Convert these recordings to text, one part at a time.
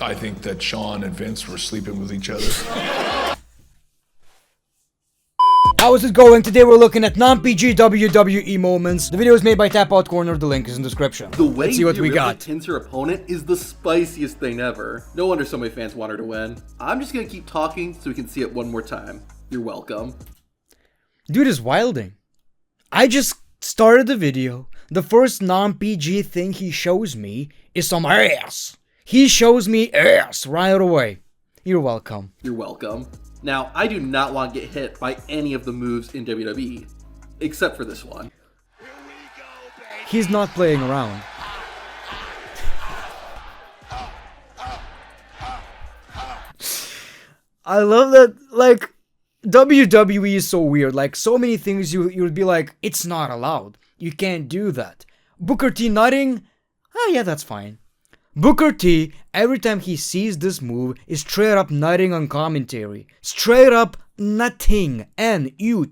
I think that Sean and Vince were sleeping with each other. How's it going? Today we're looking at non-PG WWE moments. The video is made by Tap Out Corner, the link is in the description. The way Let's see what we got. pins her opponent is the spiciest thing ever. No wonder so many fans want her to win. I'm just gonna keep talking so we can see it one more time. You're welcome. Dude is wilding. I just started the video. The first non-PG thing he shows me is some ass. He shows me ass right away. You're welcome. You're welcome. Now, I do not want to get hit by any of the moves in WWE, except for this one. He's not playing around. I love that, like, WWE is so weird. Like, so many things you would be like, it's not allowed. You can't do that. Booker T nutting? Oh yeah, that's fine. Booker T, every time he sees this move, is straight up nutting on commentary. Straight up nutting. N-U-T-T-I-N-G.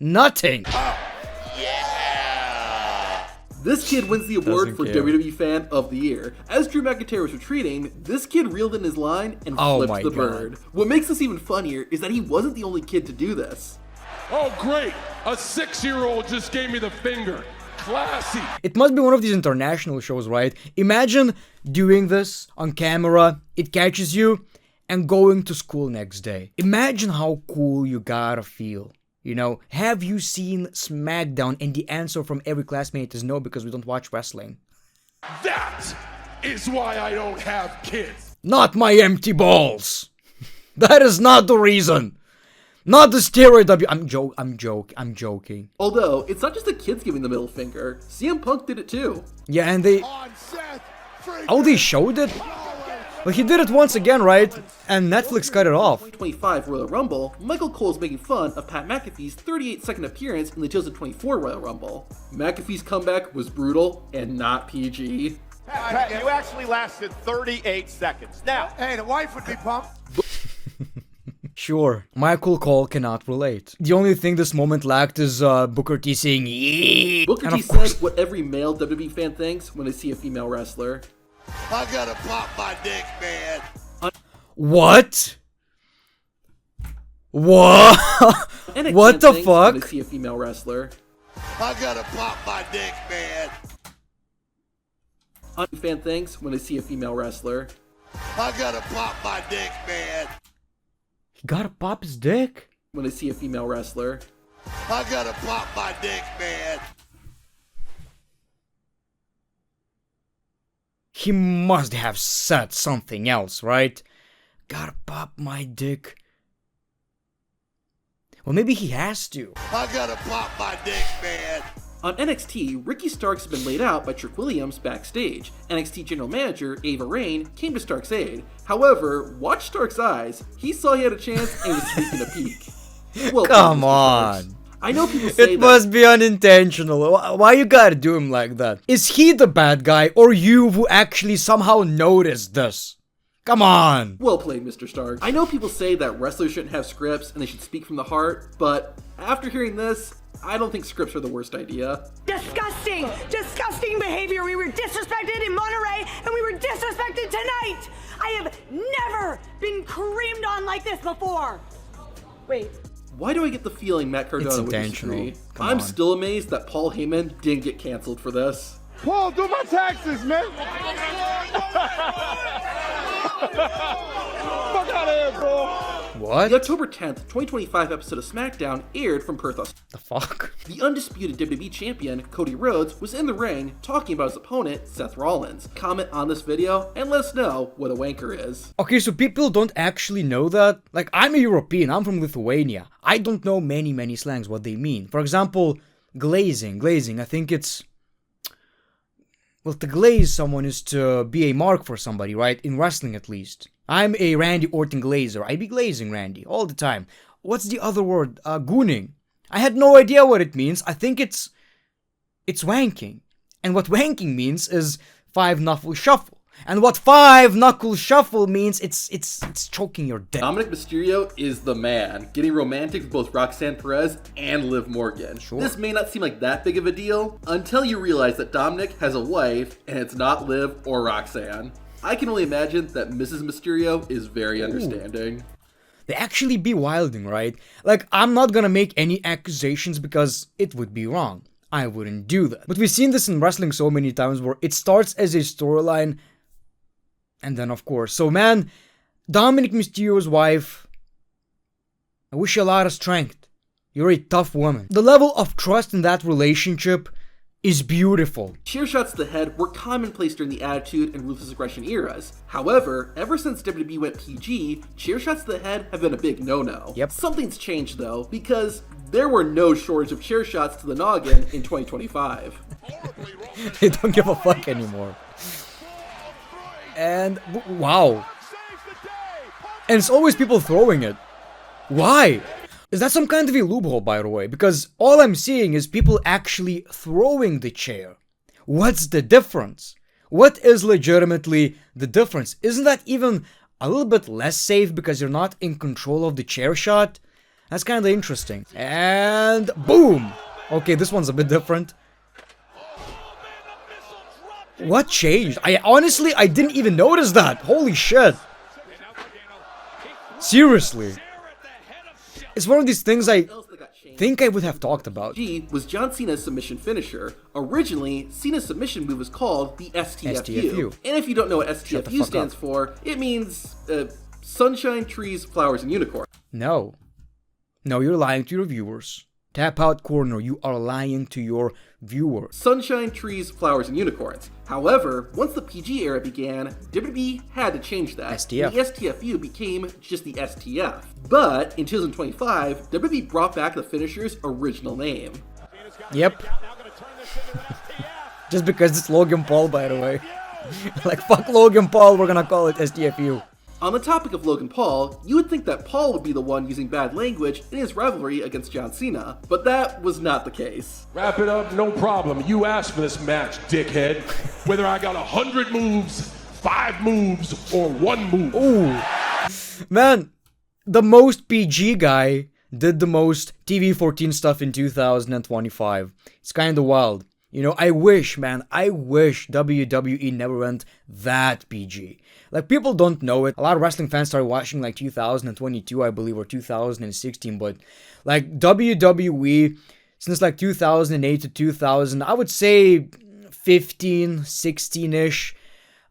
Nutting. This kid wins the award for WWE Fan of the Year. As Drew McIntyre was retreating, this kid reeled in his line and flipped the bird. What makes this even funnier is that he wasn't the only kid to do this. Oh great, a 6-year-old just gave me the finger. Classy. It must be one of these international shows, right? Imagine doing this on camera, it catches you, and going to school next day. Imagine how cool you gotta feel. You know, have you seen SmackDown? And the answer from every classmate is no, because we don't watch wrestling. That is why I don't have kids. Not my empty balls. That is not the reason. Not the steroid W. I'm joking. Although, it's not just the kids giving the middle finger. CM Punk did it too. Yeah, and they... Oh, they showed it? Well, he did it once again, right? And Netflix cut it off. 2025 Royal Rumble, Michael Cole's making fun of Pat McAfee's 38-second appearance in the 2024 Royal Rumble. McAfee's comeback was brutal and not PG. Pat, you actually lasted 38 seconds. Now, hey, the wife would be pumped. Sure, Michael Cole cannot relate. The only thing this moment lacked is Booker T saying yeah. Booker T said what every male WWE fan thinks when they see a female wrestler. I gotta pop my dick, man. What? What? What the fuck? When they see a female wrestler. I gotta pop my dick, man. Fan thinks when they see a female wrestler. I gotta pop my dick, man. He gotta pop his dick? When they see a female wrestler. I gotta pop my dick, man. He must have said something else, right? Gotta pop my dick. Well, maybe he has to. I gotta pop my dick, man. On NXT, Ricky Starks had been laid out by Trick Williams backstage. NXT General Manager Ava Raine came to Starks' aid. However, watch Starks' eyes. He saw he had a chance and was sneaking a peek. Well, come on. Starks. I know people say it must be unintentional. Why you gotta do him like that? Is he the bad guy, or you who actually somehow noticed this? Come on. Well played, Mr. Starks. I know people say that wrestlers shouldn't have scripts and they should speak from the heart, but after hearing this, I don't think scripts are the worst idea. Disgusting! Disgusting behavior! We were disrespected in Monterey, and we were disrespected tonight! I have never been creamed on like this before! Wait. Why do I get the feeling Matt Cardona would disagree? I'm still amazed that Paul Heyman didn't get canceled for this. Paul, do my taxes, man! Fuck out of here, bro! What? The October 10th, 2025 episode of SmackDown aired from Perth, Australia. The fuck? The undisputed WWE champion, Cody Rhodes, was in the ring talking about his opponent, Seth Rollins. Comment on this video and let us know what a wanker is. Okay, so people don't actually know that? Like, I'm a European, I'm from Lithuania. I don't know many slangs, what they mean. For example, glazing. Glazing, I think it's... Well, to glaze someone is to be a mark for somebody, right? In wrestling, at least. I'm a Randy Orton glazer. I be glazing Randy all the time. What's the other word? Gooning. I had no idea what it means. I think it's wanking. And what wanking means is 5 knuckle shuffle. And what 5 knuckle shuffle means, it's choking your dick. Dominic Mysterio is the man, getting romantic with both Roxanne Perez and Liv Morgan. Sure. This may not seem like that big of a deal until you realize that Dominic has a wife and it's not Liv or Roxanne. I can only imagine that Mrs. Mysterio is very understanding. They actually be wilding, right? Like, I'm not gonna make any accusations because it would be wrong. I wouldn't do that. But we've seen this in wrestling so many times where it starts as a storyline and then, of course. So, man, Dominic Mysterio's wife, I wish you a lot of strength. You're a tough woman. The level of trust in that relationship is beautiful. Chair shots to the head were commonplace during the Attitude and Ruthless Aggression eras. However, ever since WWE went PG, chair shots to the head have been a big no-no. Yep. Something's changed though, because there were no shortage of chair shots to the noggin in 2025. They don't give a fuck anymore. And, wow. And it's always people throwing it. Why? Is that some kind of a loophole, by the way? Because all I'm seeing is people actually throwing the chair. What's the difference? What is legitimately the difference? Isn't that even a little bit less safe because you're not in control of the chair shot? That's kind of interesting. And boom! Okay, this one's a bit different. What changed? I didn't even notice that. Holy shit. Seriously. It's one of these things I think I would have talked about. G was John Cena's submission finisher. Originally, Cena's submission move was called the STFU. And if you don't know what STFU stands for, it means sunshine, trees, flowers, and unicorn. No. No, you're lying to your viewers. Tap out corner, you are lying to your viewers. Sunshine, trees, flowers, and unicorns. However, once the PG era began, WWE had to change that. STF. The STFU became just the STF. But in 2025, WWE brought back the finisher's original name. Yep. Just because it's Logan Paul, by the way. Like, fuck Logan Paul, we're gonna call it STFU. On the topic of Logan Paul, you would think that Paul would be the one using bad language in his rivalry against John Cena, but that was not the case. Wrap it up, no problem. You asked for this match, dickhead. Whether I got 100 moves, 5 moves, or 1 move. Ooh. Man, the most PG guy did the most TV-14 stuff in 2025. It's kind of wild. You know, I wish WWE never went that PG. Like, people don't know it. A lot of wrestling fans started watching like 2022, I believe, or 2016. But like WWE, since like 2008 to 2000, I would say 15, 16-ish.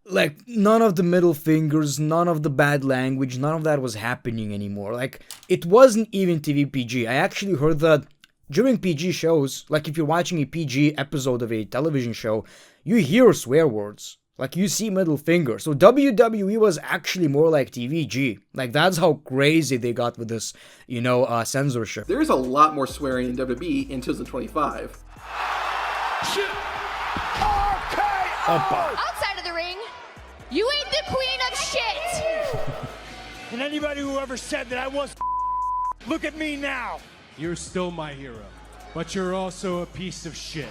Like, none of the middle fingers, none of the bad language, none of that was happening anymore. Like, it wasn't even TV PG. I actually heard that during PG shows, like if you're watching a PG episode of a television show, you hear swear words. Like, you see middle finger. So WWE was actually more like TVG. Like, that's how crazy they got with this, you know, censorship. There's a lot more swearing in WWE in 2025. Outside of the ring, you ain't the queen of shit. And anybody who ever said that I was, look at me now. You're still my hero, but you're also a piece of shit.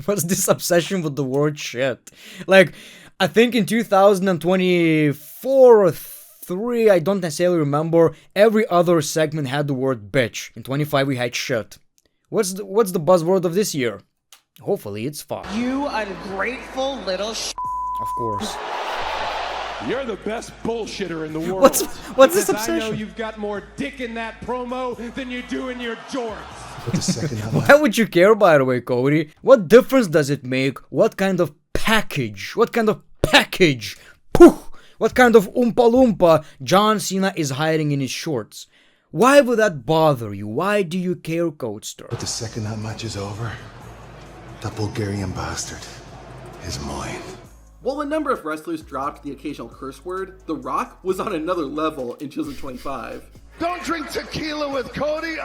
What's this obsession with the word shit? Like, I think in 2024 or 3, I don't necessarily remember, every other segment had the word bitch. In 25 we had shit. What's the buzzword of this year? Hopefully it's fuck. You ungrateful little sh**. Of course. You're the best bullshitter in the world. What's this Because I know obsession? you've got more dick in that promo than you do in your jorts. Why would you care, by the way, Cody? What difference does it make? What kind of package? What kind of package? Poof! What kind of Oompa Loompa John Cena is hiding in his shorts? Why would that bother you? Why do you care, Codester? But the second that match is over, that Bulgarian bastard is mine. While a number of wrestlers dropped the occasional curse word, The Rock was on another level in 2025. Don't drink tequila with Cody!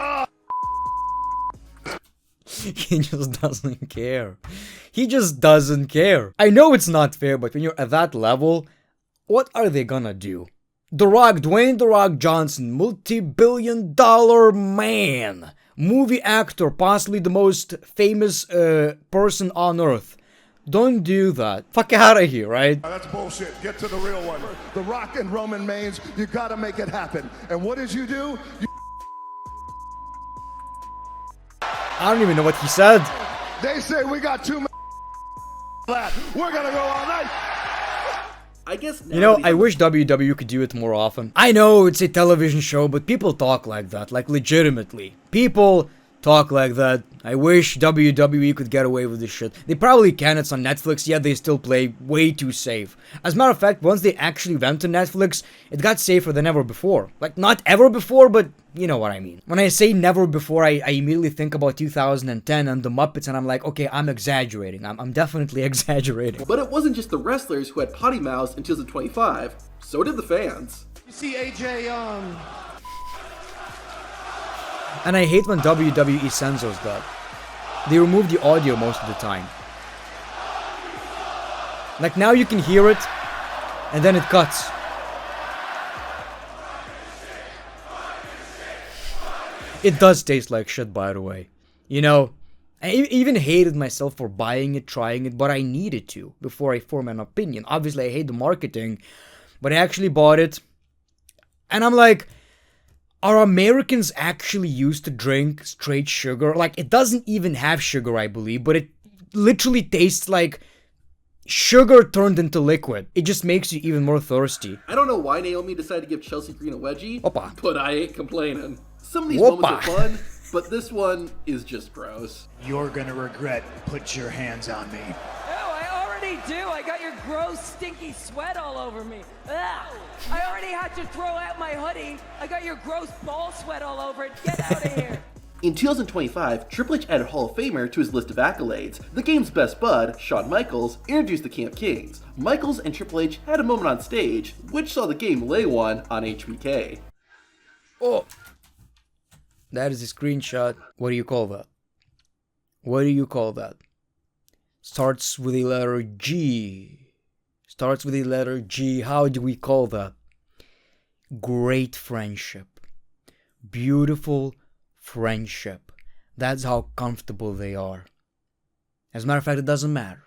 He just doesn't care. He just doesn't care. I know it's not fair, but when you're at that level, what are they gonna do? The Rock, Dwayne The Rock Johnson, multi-billion-dollar man, movie actor, possibly the most famous person on earth. Don't do that. Fuck out of here, right? That's bullshit. Get to the real one. The Rock and Roman Reigns, you gotta make it happen. And what did you do? I don't even know what he said. They say we got too many left. We're gonna go all night. I guess you know, I wish WWE could do it more often. I know it's a television show, but people talk like that, like legitimately. People talk like that. I wish WWE could get away with this shit. They probably can, it's on Netflix, yet they still play way too safe. As a matter of fact, once they actually went to Netflix, it got safer than ever before. Like, not ever before, but you know what I mean. When I say never before, I immediately think about 2010 and the Muppets, and I'm like, okay, I'm exaggerating. I'm definitely exaggerating. But it wasn't just the wrestlers who had potty mouths in 2025. So did the fans. You see AJ, And I hate when WWE censors that. They remove the audio most of the time. Like now you can hear it, and then it cuts. It does taste like shit, by the way. You know, I even hated myself for buying it, trying it, but I needed to before I form an opinion. Obviously, I hate the marketing, but I actually bought it. And I'm like, are Americans actually used to drink straight sugar? Like, it doesn't even have sugar, I believe, but it literally tastes like sugar turned into liquid. It just makes you even more thirsty. I don't know why Naomi decided to give Chelsea Green a wedgie, Opa. but I ain't complaining. Some of these Opa. moments are fun, but this one is just gross. You're gonna regret. Put your hands on me. Oh, I already do. I got your gross, stinky sweat all over me. Ugh. I already had to throw out my hoodie. I got your gross ball sweat all over it. Get out of here. In 2025, Triple H added Hall of Famer to his list of accolades. The game's best bud, Shawn Michaels, introduced the Camp Kings. Michaels and Triple H had a moment on stage, which saw the game lay one on HBK. Oh. That is a screenshot. What do you call that? What do you call that? Starts with a letter G. Starts with a letter G. How do we call that? Great friendship. Beautiful friendship. That's how comfortable they are. As a matter of fact, it doesn't matter.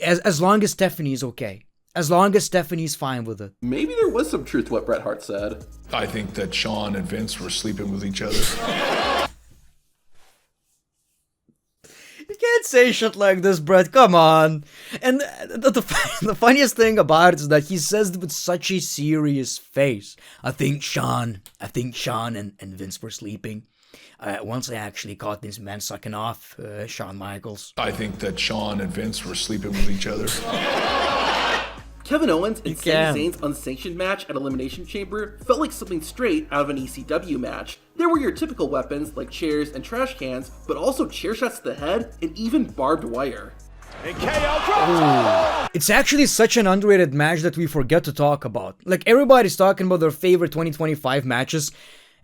As long as Stephanie's okay. As long as Stephanie's fine with it. Maybe there was some truth to what Bret Hart said. I think that Shawn and Vince were sleeping with each other. You can't say shit like this, Bret. Come on. And the funniest thing about it is that he says it with such a serious face. I think Shawn and Vince were sleeping. Once I actually caught this man sucking off Shawn Michaels. I think that Shawn and Vince were sleeping with each other. Kevin Owens and Sami Zayn's unsanctioned match at Elimination Chamber felt like something straight out of an ECW match. There were your typical weapons like chairs and trash cans, but also chair shots to the head and even barbed wire. And KO drops. It's actually such an underrated match that we forget to talk about. Like, everybody's talking about their favorite 2025 matches,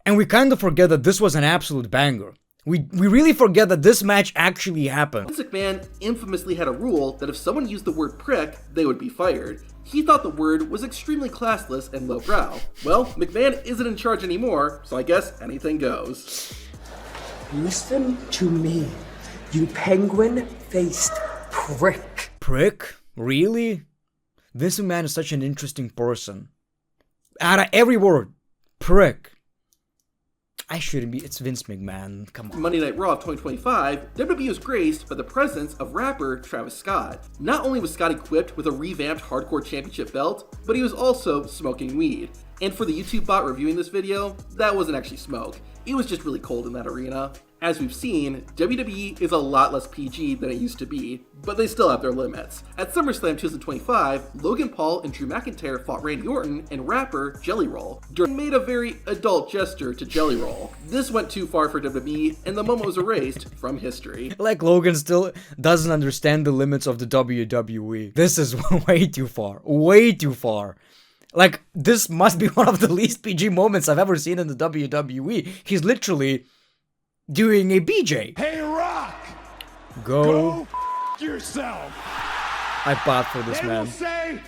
and we kind of forget that this was an absolute banger. We really forget that this match actually happened. Vince McMahon infamously had a rule that if someone used the word prick, they would be fired. He thought the word was extremely classless and lowbrow. Well, McMahon isn't in charge anymore, so I guess anything goes. Listen to me, you penguin-faced prick. Prick? Really? Vince McMahon is such an interesting person. Out of every word, prick. I shouldn't be. It's Vince McMahon. Come on. Monday Night Raw of 2025, WWE was graced by the presence of rapper Travis Scott. Not only was Scott equipped with a revamped Hardcore Championship belt, but he was also smoking weed. And for the YouTube bot reviewing this video, that wasn't actually smoke. It was just really cold in that arena. As we've seen, WWE is a lot less PG than it used to be, but they still have their limits. At SummerSlam 2025, Logan Paul and Drew McIntyre fought Randy Orton and rapper Jelly Roll. Jordan made a very adult gesture to Jelly Roll. This went too far for WWE, and the moment was erased from history. Like, Logan still doesn't understand the limits of the WWE. This is way too far. Way too far. Like, this must be one of the least PG moments I've ever seen in the WWE. He's literally doing a BJ. Hey, Rock! Go yourself! I bought for this man. Will say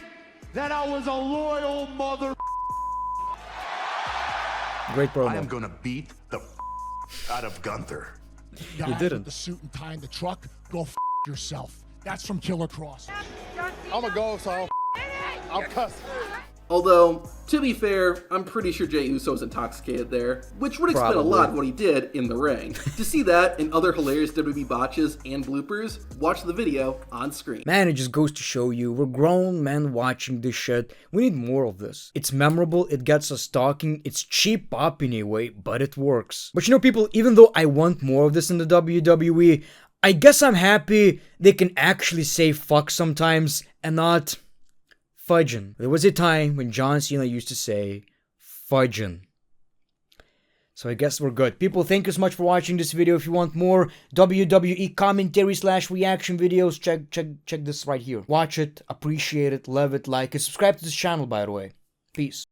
that I was a loyal mother. Great promo. I am gonna beat the out of Gunther. You didn't. The suit and tie in the truck. Go yourself. That's from Killer Cross. I'm a go, so I'll cuss. Although, to be fair, I'm pretty sure Jey Uso was intoxicated there, which would explain a lot of what he did in the ring. To see that and other hilarious WWE botches and bloopers, watch the video on screen. Man, it just goes to show you, we're grown men watching this shit. We need more of this. It's memorable, it gets us talking, it's cheap pop in a way, but it works. But you know, people, even though I want more of this in the WWE, I guess I'm happy they can actually say fuck sometimes and not fudgin'. There was a time when John Cena used to say fudgin'. So I guess we're good. People, thank you so much for watching this video. If you want more WWE commentary / reaction videos, check this right here. Watch it, appreciate it, love it, like it, subscribe to this channel, by the way. Peace.